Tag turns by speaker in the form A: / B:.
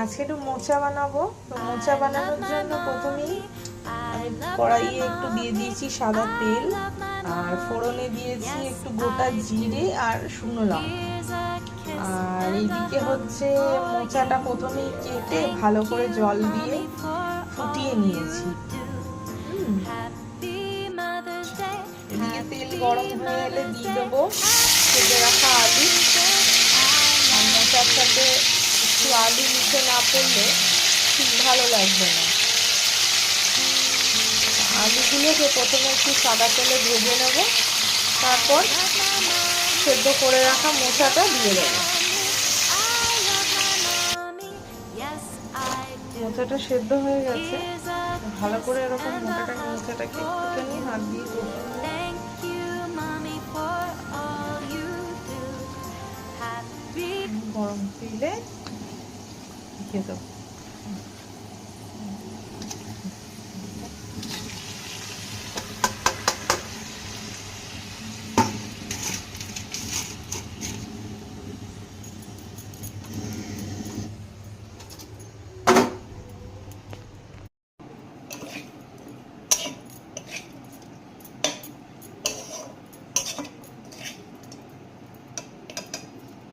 A: আজকে একটু মোচা বানাবো। তো মোচা বানানোর জন্য প্রথমেই আমি কড়াইয়ে একটু দিয়ে দিয়েছি সাদা তেল, আর ফোড়নে দিয়েছি একটু গোটা জিরে আর শুকনো লঙ্কা। আর এইদিকে হচ্ছে মোচাটা প্রথমেই কেটে ভালো করে জল দিয়ে ফুটিয়ে নিয়েছি। এদিকে তেল গরম হয়ে এলে দিয়ে দেবো কেটে রাখা আলু। আর মোচার সাথে একটু আলু মিশে না পড়লে ঠিক ভালো লাগবে না। আলুগুলোকে প্রথমে একটু সাদা তেলে ভেজে নেব, তারপর সেদ্ধ করে রাখা মোচাটা দিয়ে দেবো। মোচাটা সেদ্ধ হয়ে গেছে, ভালো করে এরকম মোচাটাকে একটুখানি হাত দিয়ে গরম তেলে দিয়ে দেবো।